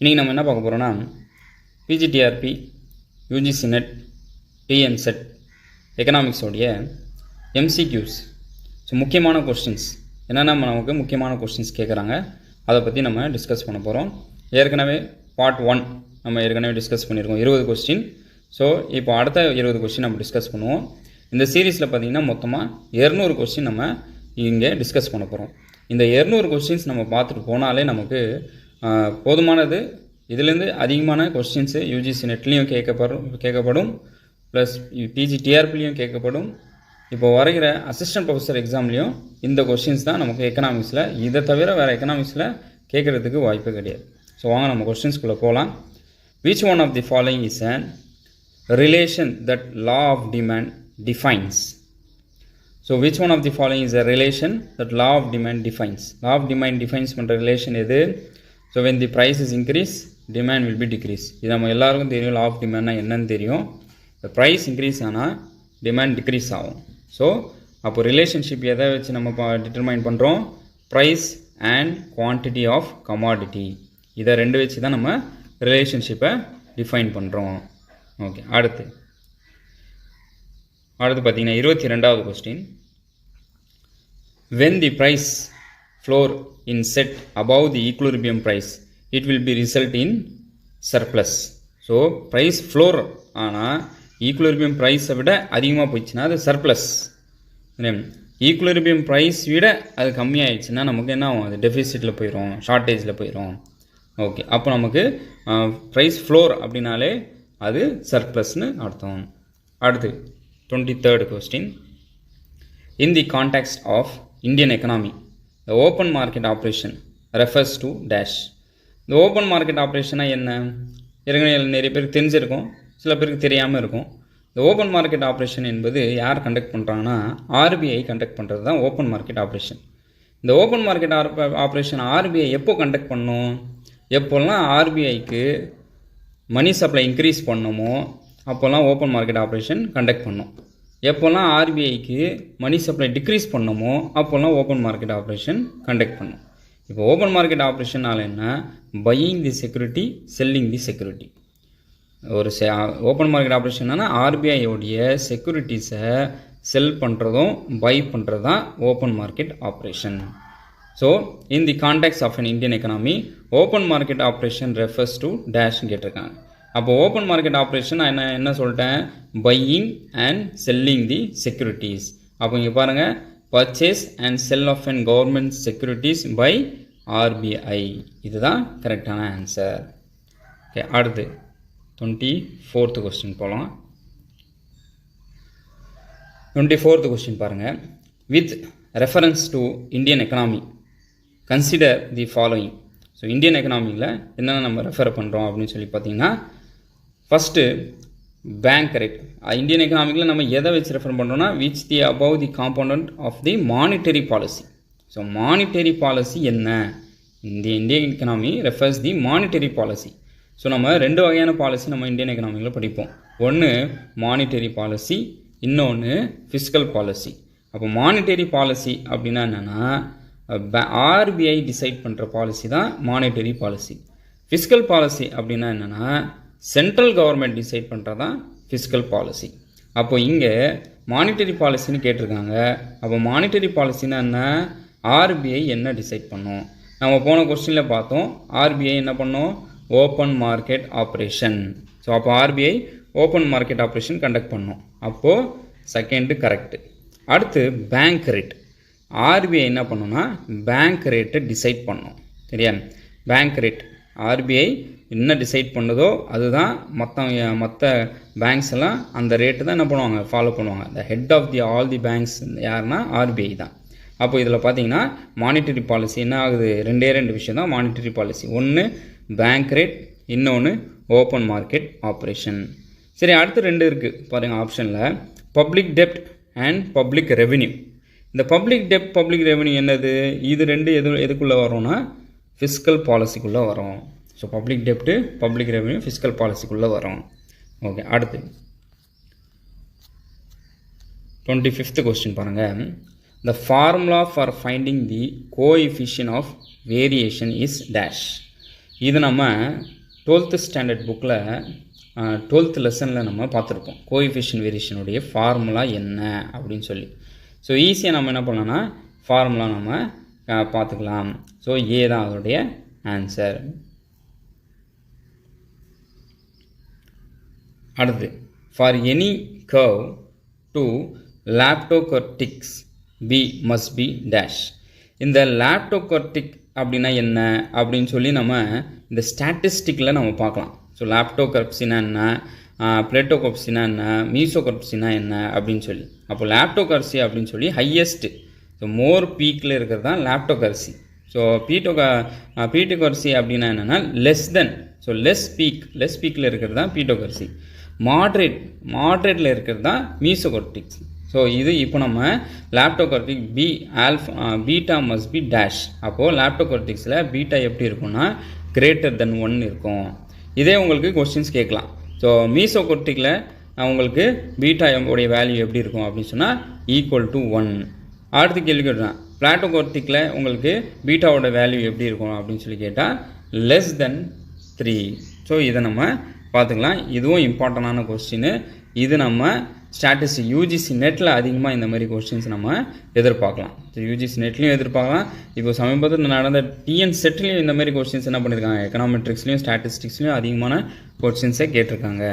இன்றைக்கி நம்ம என்ன பார்க்க போகிறோன்னா பிஜிடிஆர்பி, யூஜிசி நெட், டிஎன்செட் எக்கனாமிக்ஸோடைய எம்சிக்யூஸ். ஸோ முக்கியமான கொஸ்டின்ஸ் என்னென்ன நமக்கு முக்கியமான கொஸ்டின்ஸ் கேட்குறாங்க அதை பற்றி நம்ம டிஸ்கஸ் பண்ண போகிறோம். ஏற்கனவே பார்ட் 1 நம்ம ஏற்கனவே டிஸ்கஸ் பண்ணியிருக்கோம் 20 கொஸ்டின். ஸோ இப்போ அடுத்த 20 கொஸ்டின் நம்ம டிஸ்கஸ் பண்ணுவோம். இந்த சீரீஸில் பார்த்திங்கன்னா மொத்தமாக 200 கொஸ்டின் நம்ம இங்கே டிஸ்கஸ் பண்ண போகிறோம். இந்த 200 கொஸ்டின்ஸ் நம்ம பார்த்துட்டு போனாலே நமக்கு போதுமானது. இதுலேருந்து அதிகமான கொஸ்டின்ஸு யூஜிசி நெட்லேயும் கேட்கப்படும் ப்ளஸ் பிஜிடிஆர்பிலையும் கேட்கப்படும். இப்போ வரைகிற அசிஸ்டன்ட் ப்ரொஃபஸர் எக்ஸாம்லேயும் இந்த கொஸ்டின்ஸ் தான் நமக்கு எக்கனாமிக்ஸில். இதை தவிர வேறு எக்கனாமிக்ஸில் கேட்குறதுக்கு வாய்ப்பு கிடையாது. ஸோ வாங்க நம்ம கொஸ்டின்ஸ்குள்ளே போகலாம். Which one of the following is an relation that law of demand defines? So which one of the following is a relation that law of demand defines? Law of demand defines பண்ற relation எது? So when the price is increase, demand will be decrease. இது நம்ம எல்லாருக்கும் தெரியும். law of demand என்னன்னு தெரியும். the price increase ஆனால் demand decrease ஆகும். ஸோ அப்போ ரிலேஷன்ஷிப் எதை வச்சு நம்ம டிட்டர்மைன் பண்ணுறோம்? Price and quantity of commodity. இதை ரெண்டு வச்சு தான் நம்ம ரிலேஷன்ஷிப்பை டிஃபைன் பண்ணுறோம். ஓகே, அடுத்து பார்த்தீங்கன்னா 22வது question. when the price floor in set above the equilibrium price, it will be result in surplus. So price floor ஆனால் ஈக்குலிபியம் ப்ரைஸை விட அதிகமாக போயிடுச்சுன்னா அது சர்ப்ளஸ். ஈக்குலிபியம் ப்ரைஸ் விட அது கம்மியாகிடுச்சுன்னா நமக்கு என்ன ஆகும்? அது டெஃபிசிட்டில் போயிடும், ஷார்ட்டேஜில் போயிடும். ஓகே, அப்போ நமக்கு ப்ரைஸ் ஃப்ளோர் அப்படின்னாலே அது சர்ப்ளஸ்னு அர்த்தம். அடுத்து 23rd question. In the context of Indian economy, the open market operation refers to dash. இந்த ஓப்பன் மார்க்கெட் ஆப்ரேஷனாக என்ன? ஏற்கனவே நிறைய பேருக்கு தெரிஞ்சிருக்கும், சில பேருக்கு தெரியாமல் இருக்கும். இந்த ஓப்பன் மார்க்கெட் ஆப்ரேஷன் என்பது யார் கண்டக்ட் பண்ணுறாங்கன்னா ஆர்பிஐ கண்டக்ட் பண்ணுறது தான் ஓப்பன் மார்க்கெட் ஆப்ரேஷன். இந்த ஓப்பன் மார்க்கெட் ஆப்ரேஷன் ஆர்பிஐ எப்போ கண்டக்ட் பண்ணும்? எப்போல்லாம் ஆர்பிஐக்கு மணி சப்ளை இன்க்ரீஸ் பண்ணணுமோ அப்போல்லாம் ஓப்பன் மார்க்கெட் ஆப்ரேஷன் கண்டக்ட் பண்ணும். எப்போல்லாம் ஆர்பிஐக்கு மணி சப்ளை டிக்ரீஸ் பண்ணணுமோ அப்போல்லாம் ஓப்பன் மார்க்கெட் ஆப்ரேஷன் கண்டக்ட் பண்ணும். இப்போ ஓப்பன் மார்க்கெட் ஆப்ரேஷனால் என்ன? Buying the security, selling the security. ஒரு ஓப்பன் மார்க்கெட் ஆப்ரேஷன்னா ஆர்பிஐயோடைய செக்யூரிட்டிஸை செல் பண்ணுறதும் பை பண்ணுறது தான் open market operation. So in the contexts of an Indian economy, open market operation refers to டேஷ்னு கேட்டிருக்காங்க. அப்போ ஓப்பன் மார்க்கெட் ஆப்ரேஷன் என்ன சொல்லிட்டேன்? Buying and selling the securities. அப்போ இங்கே பாருங்கள், purchase and sell of an government securities by RBI. இதுதான் கரெக்டான ஆன்சர். ஓகே, அடுத்து 24th கொஸ்டின் போகலாம். 24th கொஸ்டின் பாருங்கள். With reference to Indian economy consider the following. So Indian எக்கனாமியில் என்னென்ன நம்ம ரெஃபர் பண்ணுறோம் அப்படின்னு சொல்லி பார்த்தீங்கன்னா, ஃபஸ்ட்டு பேங்க் ரேட். இந்தியன் எக்கனாமிக்கில் நம்ம எதை வச்சு ரெஃபர் பண்ணுறோன்னா which the above the component of the monetary policy. So monetary policy என்ன? Indian economy refers the monetary policy. So நம்ம ரெண்டு வகையான பாலிசி நம்ம இந்தியன் எக்கனாமிக்கில் படிப்போம். ஒன்று மானிட்டரி பாலிசி, இன்னொன்று ஃபிஸ்கல் பாலிசி. அப்போ மானிட்டரி பாலிசி அப்படின்னா என்னென்னா ஆர்பிஐ டிசைட் பண்ணுற பாலிசி தான் மானிட்டரி பாலிசி. ஃபிஸ்கல் பாலிசி அப்படின்னா என்னென்னா சென்ட்ரல் கவர்மெண்ட் டிசைட் பண்ணுறது தான் ஃபிஸ்கல் பாலிசி. அப்போ இங்கே மானிட்டரி பாலிசின்னு கேட்டிருக்காங்க. அப்போ மானிட்டரி பாலிசின்னா என்ன? ஆர்பிஐ என்ன டிசைட் பண்ணும்? நம்ம போன கொஸ்டினில் பார்த்தோம், ஆர்பிஐ என்ன பண்ணோம்? Open market operation. ஸோ அப்போ RBI open market operation conduct பண்ணோம். அப்போது செகண்டு கரெக்டு. அடுத்து பேங்க் ரேட். ஆர்பிஐ என்ன பண்ணோன்னா பேங்க் ரேட்டை டிசைட் பண்ணோம். சரியா? பேங்க் ரேட் ஆர்பிஐ என்ன டிசைட் பண்ணுதோ அதுதான் மற்ற பேங்க்ஸ் எல்லாம் அந்த ரேட்டு தான் என்ன பண்ணுவாங்க? ஃபாலோ பண்ணுவாங்க. The head of the all the banks யாருன்னா ஆர்பிஐ தான். அப்போ இதில் பார்த்தீங்கன்னா மானிட்டரி பாலிசி என்ன ஆகுது? ரெண்டு விஷயம் தான் மானிட்டரி பாலிசி. ஒன்று பேங்க் ரேட், இன்னொன்று ஓப்பன் மார்க்கெட் ஆப்ரேஷன். சரி, அடுத்து 2 இருக்குது பாருங்கள் ஆப்ஷனில். பப்ளிக் டெப்ட் அண்ட் பப்ளிக் ரெவென்யூ. இந்த பப்ளிக் டெப்ட், பப்ளிக் ரெவென்யூ என்னது? இது ரெண்டு எதுக்குள்ளே வரும்னா ஃபிஸ்கல் பாலிசிக்குள்ளே வரும். ஸோ பப்ளிக் டெப்ட்டு, பப்ளிக் ரெவென்யூ ஃபிஸ்கல் பாலிசிக்குள்ளே வரும். ஓகே, அடுத்து 25th கொஸ்டின் பாருங்கள். The formula for finding the coefficient of variation is dash. இது நம்ம 12th ஸ்டாண்டர்ட் புக்கில் 12th லெசனில் நம்ம பார்த்துருப்போம். கோஎஃபிஷியன்ட் வேரியேஷனுடைய ஃபார்முலா என்ன அப்படின்னு சொல்லி. ஸோ ஈஸியாக நம்ம என்ன பண்ணலாம்னா ஃபார்முலா நம்ம பார்த்துக்கலாம். ஸோ ஏ தான் அதோடைய ஆன்சர். அடுத்து, for any curve to leptokurtics be must be dash. இந்த லாப்டோகோர்டிக் அப்படின்னா என்ன அப்படின்னு சொல்லி நம்ம இந்த ஸ்டாட்டிஸ்டிக்கில் நம்ம பார்க்கலாம். ஸோ லாப்டோகர்ப்சினா என்ன, பிளேட்டோகர்ப்சினா என்ன, மீசோகர்ப்சினா என்ன அப்படின்னு சொல்லி. அப்போ லாப்டோகர்சி அப்படின்னு சொல்லி ஹையஸ்ட்டு, ஸோ மோர் பீக்கில் இருக்கிறது தான் லாப்டோகர்சி. ஸோ பீட்டோகர்சி அப்படின்னா என்னென்னா லெஸ் தென், ஸோ லெஸ் பீக்கில் இருக்கிறது தான் பீட்டோகர்சி. மாட்ரேட்டில் இருக்கிறது தான் மீசோகோர்டிக்ஸ். ஸோ இது இப்போ நம்ம லாப்டோகோர்டிக் பீட்டா மஸ்ட் பி டேஷ். அப்போது லாப்டோகோர்டிக்ஸில் பீட்டா எப்படி இருக்கும்னா கிரேட்டர் தென் 1 இருக்கும். இதே உங்களுக்கு கொஸ்டின்ஸ் கேட்கலாம். ஸோ மீசோகோர்டிக்கில் உங்களுக்கு பீட்டா உடைய வேல்யூ எப்படி இருக்கும் அப்படின்னு சொன்னால் ஈக்குவல் டு 1. அடுத்த கேள்வி கேட்டுறேன், பிளாட்டோகோர்டிக்கில் உங்களுக்கு பீட்டாவோட வேல்யூ எப்படி இருக்கும் அப்படின்னு சொல்லி கேட்டால் லெஸ் தென் 3. ஸோ இதை நம்ம பார்த்துக்கலாம். இதுவும் இம்பார்ட்டண்டான கொஸ்டின். இது நம்ம ஸ்டாட்டிஸ்டிக் யூஜிசி நெட்டில் அதிகமாக இந்த மாதிரி கொஸ்டின்ஸ் நம்ம எதிர்பார்க்கலாம். யூஜிசி நெட்லையும் எதிர்பார்க்கலாம். இப்போ சமீபத்தில் நடந்த டிஎன் செட்லையும் இந்த மாதிரி கொஸ்டின்ஸ் என்ன பண்ணியிருக்காங்க, எக்கனாமெட்ரிக்ஸ்லையும் ஸ்டாட்டிஸ்டிக்ஸ்லையும் அதிகமான கொஸ்டின்ஸை கேட்டிருக்காங்க.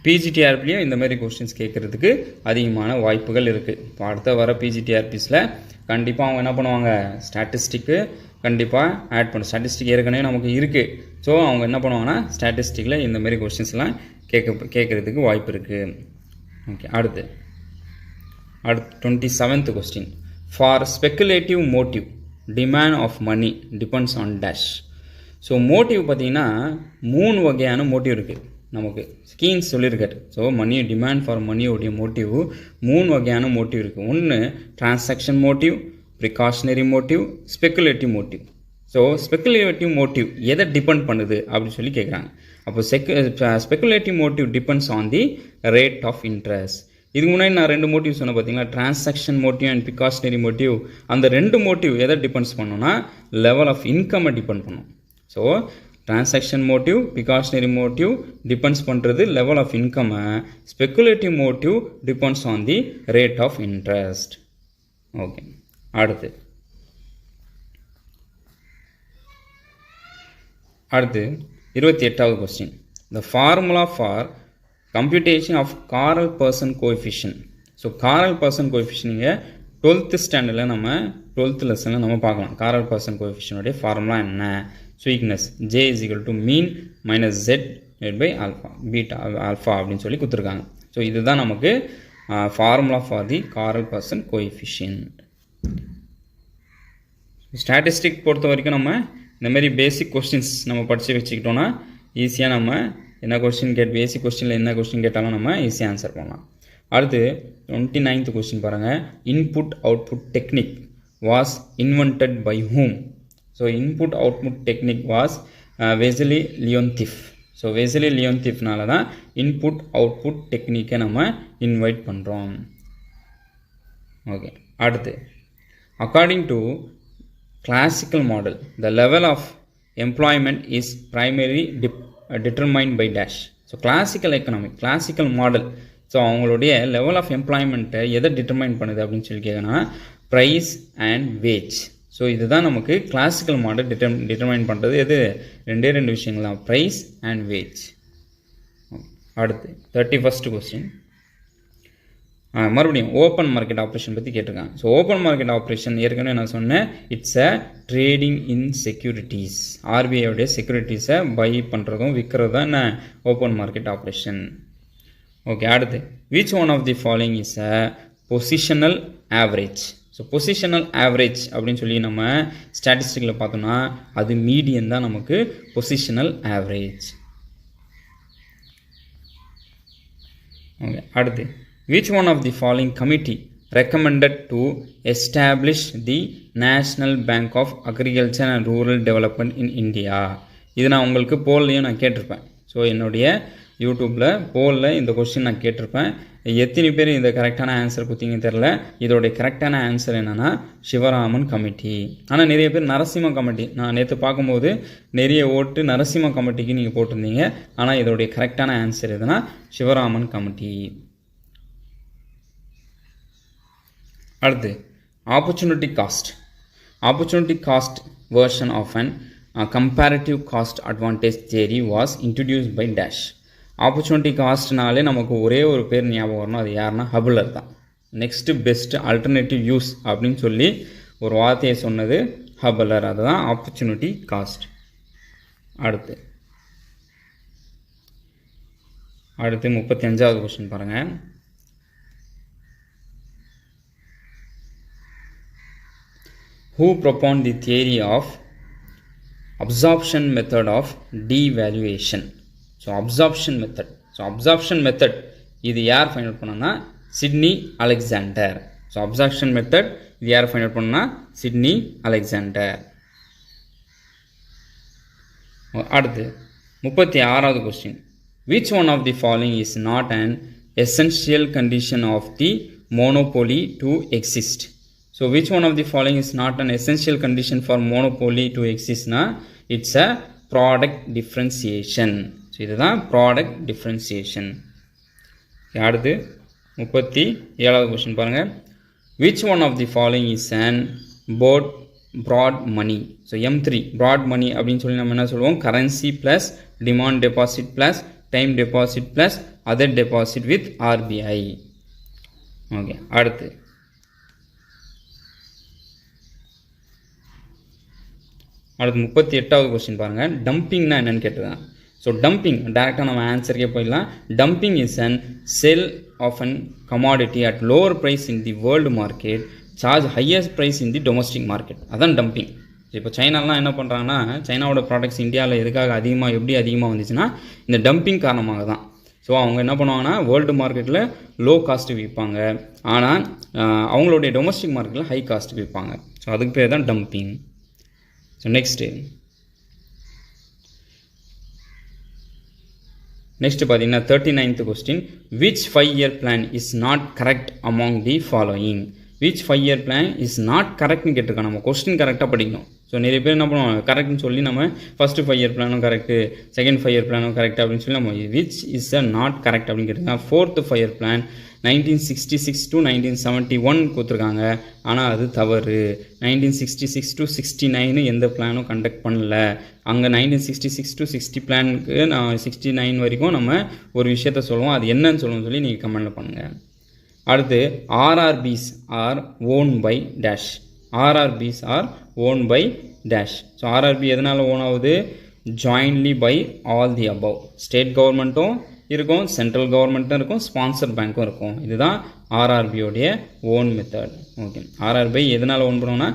பிஜிடிஆர்பிலையும் இந்த மாதிரி கொஸ்டின்ஸ் கேட்குறதுக்கு அதிகமான வாய்ப்புகள் இருக்குது. இப்போ அடுத்த வர பிஜிடிஆர்பிஸில் கண்டிப்பாக அவங்க என்ன பண்ணுவாங்க, ஸ்டாட்டிஸ்டிக்கு கண்டிப்பாக ஆட் பண்ணும். ஸ்டாட்டிஸ்டிக் ஏற்கனவே நமக்கு இருக்குது. ஸோ அவங்க என்ன பண்ணுவாங்கன்னா ஸ்டாட்டிஸ்டிக்கில் இந்த மாதிரி கொஸ்டின்ஸ்லாம் கேட்குறதுக்கு வாய்ப்பு இருக்குது. ஓகே, அடுத்து 27th question. For speculative motive demand of money depends on dash. So motive பார்த்திங்கன்னா 3 வகையான மோட்டிவ் இருக்குது நமக்கு. ஸ்கீன்ஸ் சொல்லியிருக்காரு. ஸோ டிமாண்ட் ஃபார் மணியோடைய மோட்டிவ் 3 வகையான மோட்டிவ் இருக்குது. ஒன்று transaction motive, precautionary motive, speculative motive. So speculative motive எதை டிபெண்ட் பண்ணுது அப்படின்னு சொல்லி கேட்குறாங்க. அப்போ speculative motive depends on the rate of interest. இதுக்கு முன்னாடி நான் 2 மோட்டிவ் சொன்னேன் பார்த்தீங்களா, transaction motive and precautionary motive. அந்த 2 மோட்டிவ் எதை டிபெண்ட்ஸ் பண்ணோன்னா லெவல் ஆஃப் இன்கம்மை டிபெண்ட் பண்ணும். So transaction motive, precautionary motive depends பண்ணுறது லெவல் ஆஃப் இன்கம்மை. Speculative motive depends on the rate of interest. Okay, அடுத்து 28வது question. The formula for computation of Karl Pearson coefficient. So Karl Pearson coefficient நீங்கள் 12th ஸ்டாண்டர்டில் நம்ம 12th லெசனில் நம்ம பார்க்கலாம். காரல் பர்சன் கோஎஃபிஷியனுடைய ஃபார்முலா என்ன, ஸ்வீக்னஸ் J = mean minus Z by alpha, beta alpha அப்படின்னு சொல்லி கொடுத்துருக்காங்க. ஸோ இதுதான் நமக்கு formula for the Karl Pearson coefficient. Statistic பொறுத்த வரைக்கும் நம்ம இந்த மாதிரி பேசிக் கொஸ்டின்ஸ் நம்ம படித்து வச்சுக்கிட்டோன்னா ஈஸியாக நம்ம என்ன கொஸ்டின் பேசிக் கொஸ்டினில் என்ன கொஸ்டின் கேட்டாலும் நம்ம ஈஸியாக ஆன்சர் பண்ணலாம். அடுத்து 29th கொஸ்டின் பாருங்கள். Input output technique was invented by whom. So input output technique was Wassily Leontief. So Wassily லியோன்திஃப்னால தான் இன்புட் அவுட்புட் டெக்னிக்கை நம்ம இன்வைட் பண்ணுறோம். ஓகே, அடுத்து according to classical model the level of employment is primarily determined by dash. So classical economic, classical model, so அவங்களுடைய level of எம்ப்ளாய்மெண்ட்டை எதை determine பண்ணுது அப்படின்னு சொல்லி கேட்கணும்னா ப்ரைஸ் அண்ட் வேஜ். ஸோ இதுதான் நமக்கு கிளாசிக்கல் மாடல் டிட்டர்மைன் பண்ணுறது. எது 2 விஷயங்கள் தான், ப்ரைஸ் அண்ட் வேஜ். அடுத்து 31st கொஸ்டின். மறுபடியும் ஓப்பன் மார்க்கெட் ஆப்ரேஷன் பற்றி கேட்டிருக்காங்க. ஸோ ஓப்பன் மார்க்கெட் ஆப்ரேஷன் ஏற்கனவே நான் சொன்னேன், it's a trading in securities. ஆர்பிஐயோடைய செக்யூரிட்டிஸை பை பண்ணுறதும் விற்கிறது தான் என்ன ஓப்பன் மார்க்கெட் ஆப்ரேஷன். ஓகே, அடுத்து which one of the following is a positional average. So positional average அப்படின்னு சொல்லி நம்ம ஸ்டாட்டிஸ்டிக்கில் பார்த்தோம்னா அது மீடியன் தான் நமக்கு பொசிஷனல் ஆவரேஜ். ஓகே, அடுத்து which one of the following committee recommended to establish the National Bank of Agriculture and Rural Development in India? இது நான் உங்களுக்கு போல்லையும் நான் கேட்டிருப்பேன். ஸோ என்னுடைய யூடியூப்பில் போலில் இந்த கொஸ்டின் நான் கேட்டிருப்பேன். எத்தனை பேர் இந்த கரெக்டான ஆன்சர் கொடுத்தீங்க தெரில. இதோடைய கரெக்டான ஆன்சர் என்னென்னா சிவராமன் கமிட்டி. ஆனால் நிறைய பேர் நரசிம்ம கமிட்டி, நான் நேற்று பார்க்கும்போது நிறைய ஓட்டு நரசிம்ம கமிட்டிக்கு நீங்கள் போட்டிருந்தீங்க. ஆனால் இதோடைய கரெக்டான ஆன்சர் எதுனா சிவராமன் கமிட்டி. அடுத்து opportunity cost. Opportunity cost version of an comparative cost advantage theory was introduced by dash. Opportunity காஸ்ட்னாலே நமக்கு ஒரே ஒரு பேர் ஞாபகம் வரணும், அது யாருன்னா ஹபுலர் தான். நெக்ஸ்ட் பெஸ்ட் அல்டர்னேட்டிவ் யூஸ் அப்படின்னு சொல்லி ஒரு வார்த்தையை சொன்னது ஹபுலர், அதுதான் ஆப்பர்ச்சுனிட்டி காஸ்ட். அடுத்து 35வது கொஸ்டின் பாருங்கள். Who propounded the theory of absorption method of devaluation? So absorption method இது யார் ஃபைண்ட் அவுட் பண்ணனா Sydney Alexander. So absorption method இது யார் ஃபைண்ட் அவுட் பண்ணா சிட்னி அலெக்சாண்டர். அடுத்து 36வது question. Which one of the following is not an essential condition of the monopoly to exist? So which one of the following is not an essential condition for monopoly to exist? Na it's a product differentiation. So இதுதான் product differentiation. அடுத்து 37வது question பாருங்க. Which one of the following is an broad money? So M3 broad money அப்படின்னு சொல்லி நம்ம என்ன சொல்லுவோம், currency plus demand deposit plus time deposit plus other deposit with RBI. Okay, அடுத்து 38வது question பாருங்க. டம்பிங்னா என்னன்னு கேட்டுதான். ஸோ டம்பிங் டேரெக்டாக நம்ம ஆன்சருக்கே போயிடலாம். Dumping is an sell of an commodity at lower price in the world market charge highest price in the domestic market. அதான் dumping. இப்போ சைனாலாம் என்ன பண்ணுறாங்கன்னா, சைனாவோட ப்ராடக்ட்ஸ் இந்தியாவில் எதுக்காக எப்படி அதிகமாக வந்துச்சுன்னா இந்த டம்பிங் காரணமாக தான். ஸோ அவங்க என்ன பண்ணுவாங்கன்னா வேர்ல்டு மார்க்கெட்டில் லோ காஸ்ட்டு விற்பாங்க, ஆனால் அவங்களுடைய டொமஸ்டிக் மார்க்கெட்டில் ஹை காஸ்ட்டு விற்பாங்க. ஸோ அதுக்கு பேர் தான் டம்பிங். So next பார்த்தீங்கன்னா 39th question. Which 5-year plan is not correct among the following? Which 5-year plan is not correct னு கேட்டிருக்காங்க. நம்ம கொஸ்டின் கரெக்டாக படிக்கணும். ஸோ நிறைய பேர் என்ன பண்ணுவாங்க, கரெக்ட்னு சொல்லி நம்ம ஃபஸ்ட்டு 5-year பிளானும் கரெக்டு, செகண்ட் 5-year பிளானும் கரெக்ட் அப்படின்னு சொல்லி நம்ம which is a not correct அப்படின்னு கேட்டிருக்காங்க. 4th 5-year பிளான் 1966 to 1971 கொடுத்துருக்காங்க, ஆனால் அது தவறு. 1966 to 69 எந்த பிளானும் கண்டக்ட் பண்ணல. அங்கே 1966 to 60 பிளானுக்கு 69 வரைக்கும் நம்ம ஒரு விஷயத்த சொல்லுவோம், அது என்னன்னு சொல்லுவோம்னு சொல்லி நீங்கள் கமெண்டில் பண்ணுங்கள். அடுத்து RRBs are own by dash. RRBs are own by dash. So RRB எதனால் ஓன் ஆகுது? Jointly by all the above. State கவர்மெண்ட்டும் இருக்கும், சென்ட்ரல் கவர்மெண்ட்டும் இருக்கும், ஸ்பான்சர் பேங்க்கும் இருக்கும். இதுதான் ஆர்ஆர்பியோடைய ஓன் மெத்தட். ஓகே, ஆர்ஆர்பி எதனால் ஓன் பண்ணுவோம்னா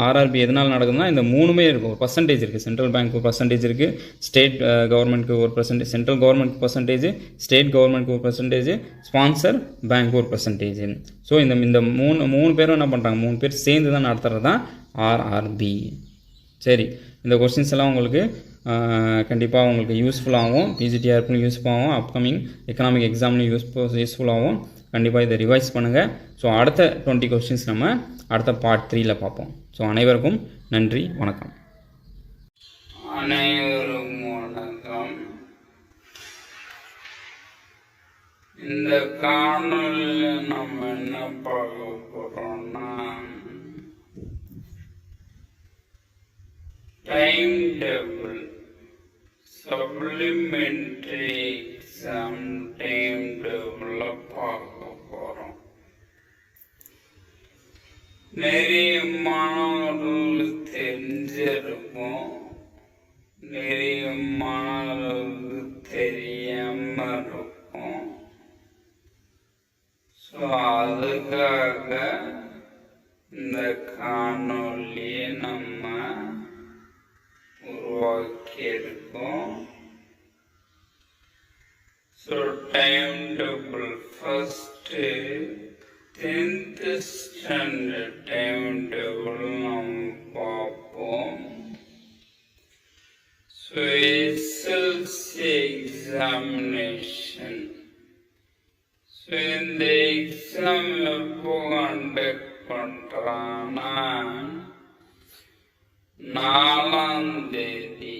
ஆர்ஆர்பி எதனால் நடக்குதுன்னா இந்த மூணுமே இருக்கும். ஒரு பர்சன்டேஜ் இருக்குது, சென்ட்ரல் பேங்க் ஒரு பர்சன்டேஜ் இருக்குது, ஸ்டேட் கவர்மெண்ட்டுக்கு ஒரு percentage, central government percentage, state கவர்மெண்ட்டுக்கு ஒரு பர்சன்டேஜ், ஸ்பான்சர் பேங்க் ஒரு பர்சன்டேஜ். ஸோ இந்த மூணு பேரும் என்ன பண்ணுறாங்க, 3 பேர் சேர்ந்து தான் நடத்துகிறது தான் ஆர்ஆர்பி. சரி, இந்த கொஸ்டின்ஸ் எல்லாம் உங்களுக்கு கண்டிப்பாக உங்களுக்கு யூஸ்ஃபுல்லாகவும், பிஜிடிஆர்க்கும் யூஸ்ஃபுல்லாகவும், அப்கமிங் எக்கனாமிக் எக்ஸாம்லையும் யூஸ்ஃபுல்லாகவும் கண்டிப்பாக இதை ரிவைஸ் பண்ணுங்கள். ஸோ அடுத்த 20 கொஸ்டின்ஸ் நம்ம அடுத்த பார்ட் 3ல பார்ப்போம். ஸோ அனைவருக்கும் நன்றி, வணக்கம். அனைவரும் வணக்கம். இந்த காணொலியில் நம்ம என்ன பார்க்க போகிறோம்னா time table, supplementary exam time டேபிள பார்க்க போகிறோம். நிறைய மாணவர்களுக்கு தெரிஞ்சிருக்கும், நிறைய மாணவர்களுக்கு தெரியாம இருக்கும். ஸோ அதுக்காக இந்த காணொலியை நம்ம உருவாக்கியிருக்கோம். So time table first 10th standard time table நம்ம பார்ப்போம். ஸோ எஸ்எல்சி எக்ஸாமினேஷன், ஸோ இந்த எக்ஸாம் எப்போ கண்டக்ட் பண்ணுறான்னா 4ஆம் தேதி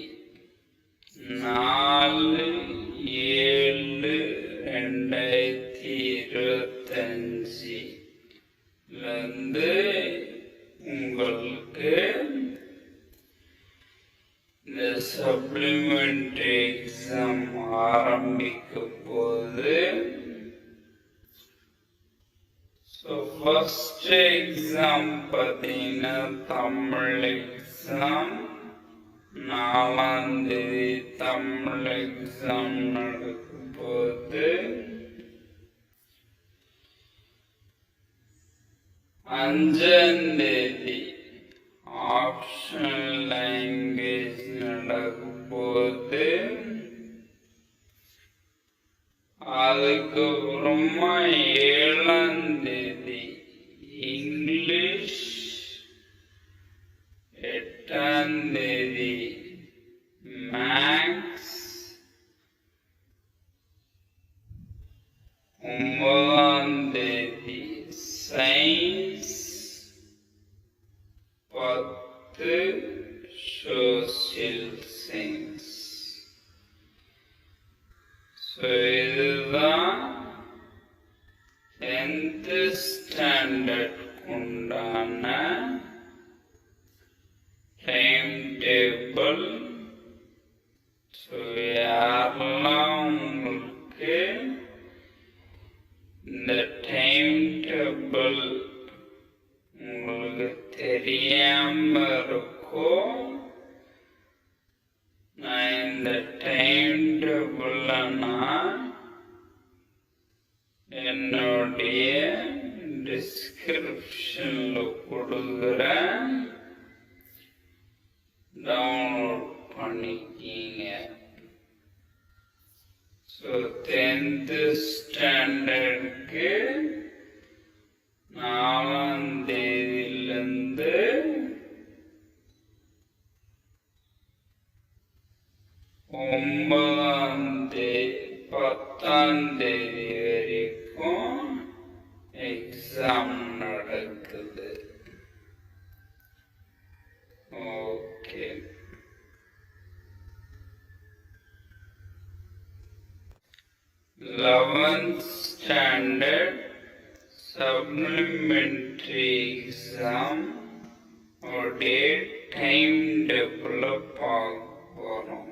4/7/2025 உங்களுக்கு இந்த சப்ளிமெண்ட்ரி எக்ஸாம் ஆரம்பிக்க போது. ஸோ ஃபர்ஸ்ட் எக்ஸாம் பார்த்தீங்கன்னா தமிழ் எக்ஸாம் 4ஆம் தேதி தமிழ் எக்ஸாம் நடக்கும் போது 5ஆம் தேதி ஆப்ஷனல் லாங்குவேஜ் நடக்கும் போது, அதுக்கப்புறமா 7ஆம் தேதி இங்கிலீஷ், 8ஆம் தேதி மேக்ஸ், 9ஆம் தேதி சயின்ஸ், 10 சோசியல் சயின்ஸ். ஸோ இதுதான் 10th ஸ்டாண்டர்ட் உண்டான டைம் டேபிள். ஸோ யாரெல்லாம் உங்களுக்கு இந்த டைம் டேபிள் உங்களுக்கு தெரியாம இருக்கோ, நான் இந்த டைம் டேபிள்ல நான் என்னுடைய டிஸ்கிரிப்ஷன்ல கொடுக்குறேன், டவுன்லோட் பண்ணிக்கிங்க. ஸோ 10th ஸ்டாண்டர்டுக்கு 4ஆம் தேதியிலிருந்து 10ஆம் தேதி வரைக்கும் எக்ஸாம் நடக்குது. Okay. 11th standard supplementary exam உடைய டைம் டேபிள் பார்க்க போறோம்.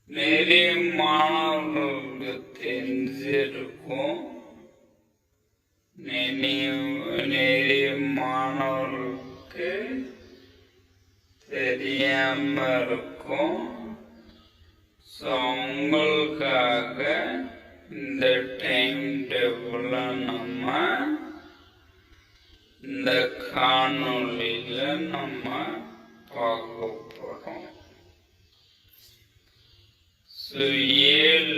நிறைய மாணவர்களுக்கு தெரிஞ்சிருக்கும், நிறைய மாணவர்களுக்கு தெரியாம இருக்கும். ஸோ உங்களுக்காக இந்த டைம் டேபிள நம்ம இந்த காணொளியில நம்ம பார்க்க போறோம். ஸோ 7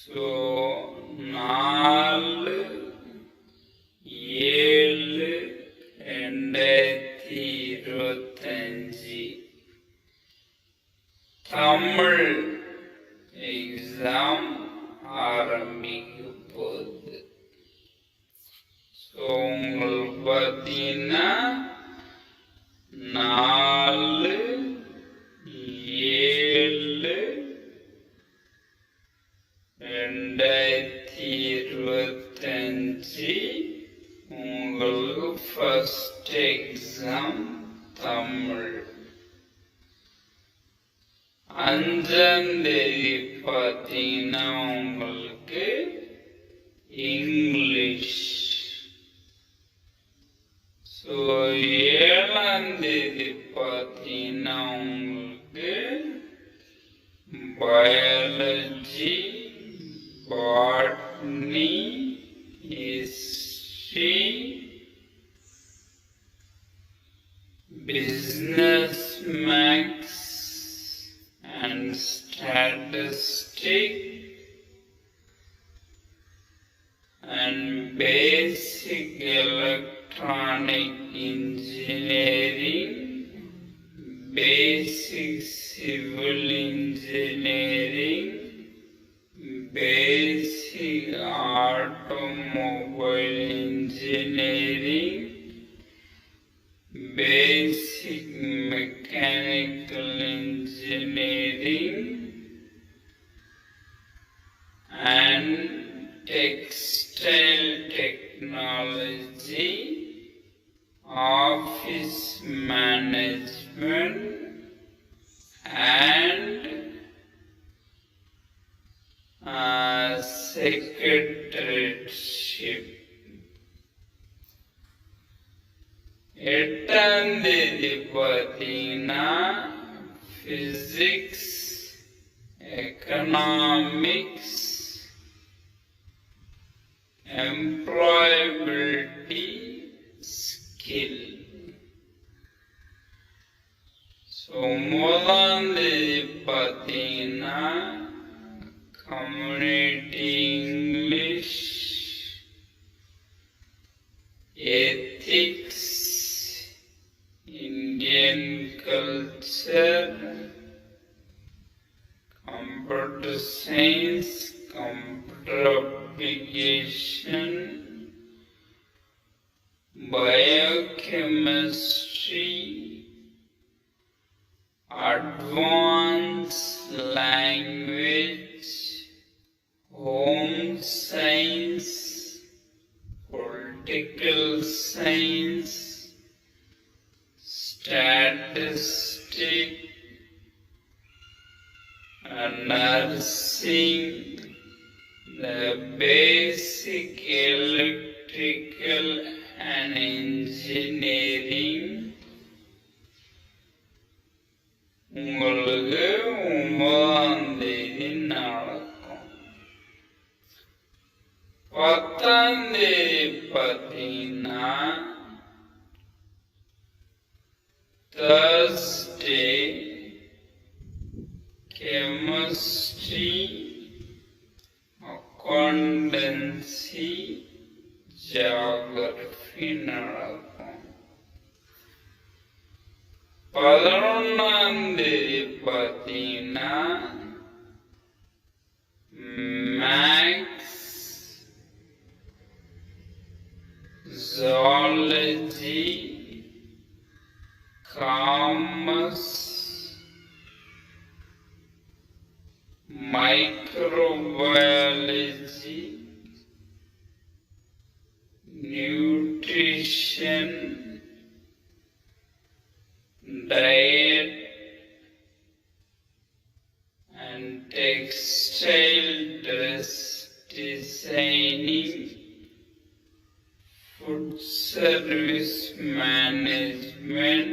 4/7/2025 தமிழ் எக்ஸாம் ஆரம்பிக்க போகுது. ஸோ உங்களுக்கு பார்த்தீங்கன்னா 4/7/2025 உங்களுக்கு ஃபர்ஸ்ட் எக்ஸாம் தமிழ். 5ஆம் தேதி பார்த்தீங்கன்னா உங்களுக்கு இங்கிலீஷ். ஸோ 7ஆம் தேதி பார்த்தீங்கன்னா உங்களுக்கு biology, botany, history, business maths and statistics and basic electronic engineering, basic civil engineering, basic automobile engineering, basic mechanical engineering, and textile technology, office management, and secretariatship. எட்டாம் தேதி பார்த்தீங்கன்னா physics, economics, employability, skill. So முதலாம் தேதி பார்த்தீங்கன்னா community English, ethics, Indian culture, computer science, computer application, biochemistry, advanced language, home science, political science, statistics, nursing, the basic electrical and engineering. உங்களுக்கு 9ஆம் தேதி நடக்கும். 10ஆம் தேதி பார்த்தீங்கன்னா Thursday, chemistry, accountancy, geography நடக்கும். 11ஆம் தேதி பார்த்தீங்கன்னா maths, zoology, commerce, microbiology, nutrition, diet, and textile dress designing, food service management,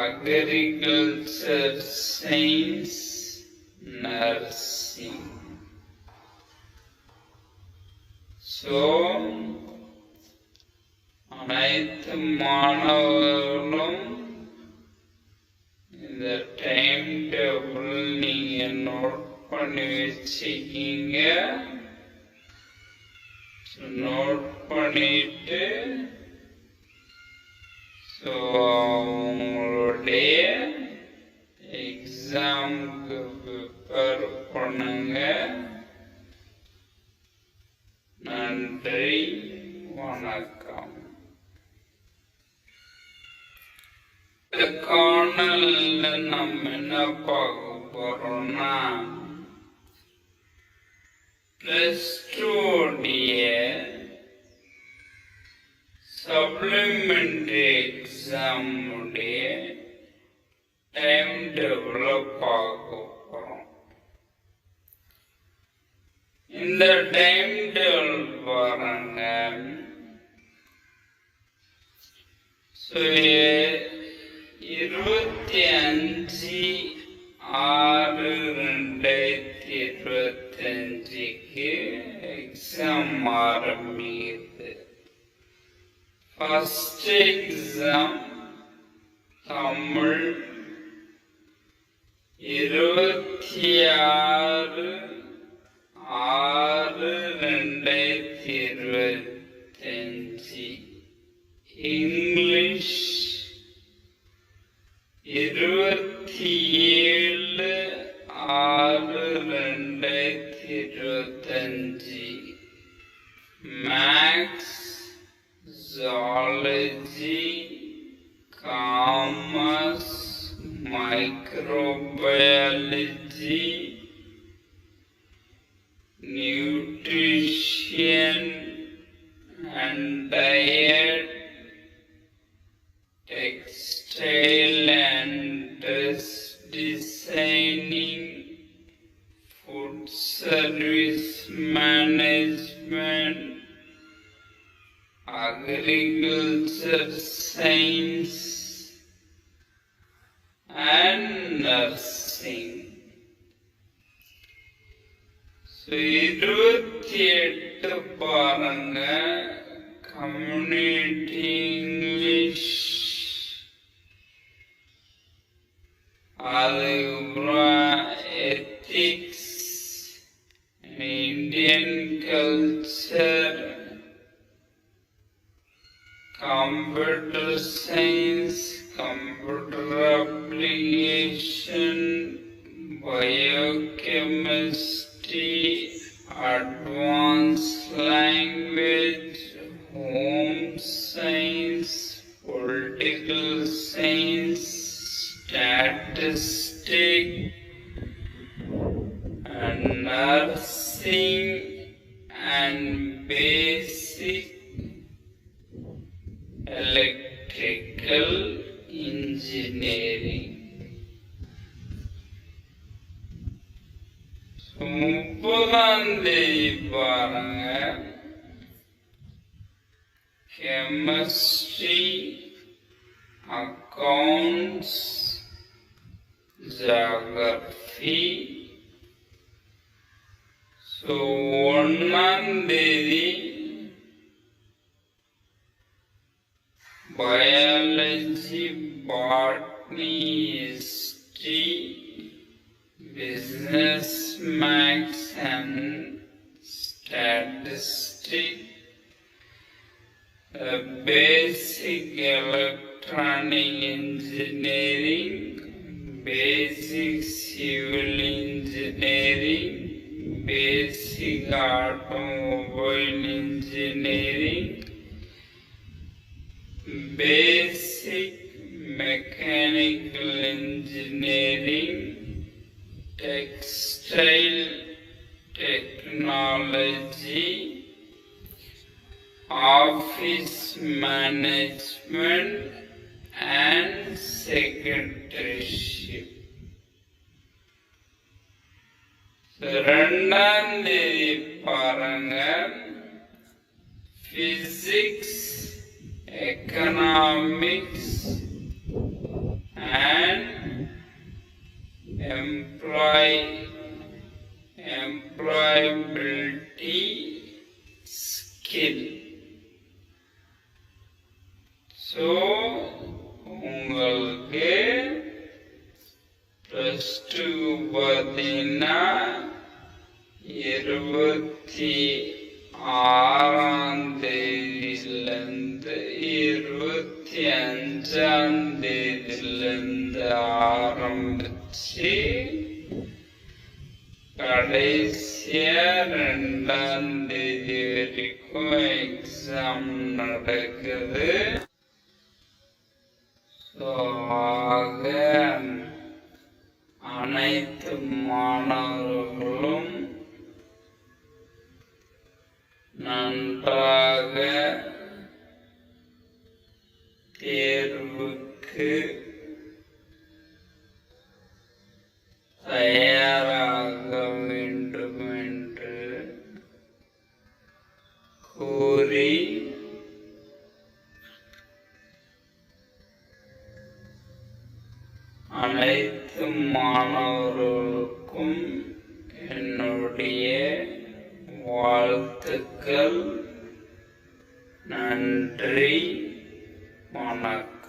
agriculture science, nursing. So, அனைத்து மாணவர்களும் இந்த டைம் டேபிள் நீங்க நோட் பண்ணி வச்சுக்கீங்க. நோட் பண்ணிட்டு ஸோ உங்களுடைய எக்ஸாமுக்கு ப்ரிப்பேர் பண்ணுங்க. நன்றி, வணக்கம். இந்த காணொளியில நம்ம என்ன பார்க்க போறோம்னா +2 சப்ளிமெண்டரி எக்ஸாம் உடைய டைம் டேபிள பார்க்க போறோம். இந்த டைம் டேபிள் பாருங்க. 25/6/2025 எக்ஸாம் ஆரம்பிக்குது. First exam Tamil 26/6/2025. English 27/6/2025. 6/2025 maths zoology commerce microbiology nutrition and diet, textile and dress designing, food service management, agriculture science, and nursing. So, 28 பாருங்க. கம்யூனிட்டி இங்கிலீஷ், அதுக்கப்புறம் ethics, Indian culture, computer science, computer application, biochemistry, advanced language, home science, political science, statistics, and nursing, and basic electrical engineering. 30 பாருங்க. chemistry, accounts, geography. So 1 biology, botany, history, business, maths and statistics, basic electronic engineering, basic civil engineering, basic automobile engineering, basic mechanical engineering, textile technology, office management and secretaryship. ரெண்டாம் தேதி பாருங்க. physics, economics and employability skill. So உங்களுக்கு +2 பார்த்தீங்கன்னா 26ஆம் தேதியிலிருந்து 25ஆம் தேதியிலிருந்து ஆரம்பிச்சு கடைசியா 2ஆம் தேதி வரைக்கும் எக்ஸாம் நடக்குது. ஆக அனைத்து மாணவர்களும் நன்றாக தேர்வுக்கு தயாராக வேண்டும் என்று கூறி அனைத்து மாணவர்களுக்கும் என்னுடைய வாழ்த்துக்கள். நன்றி, வணக்கம்.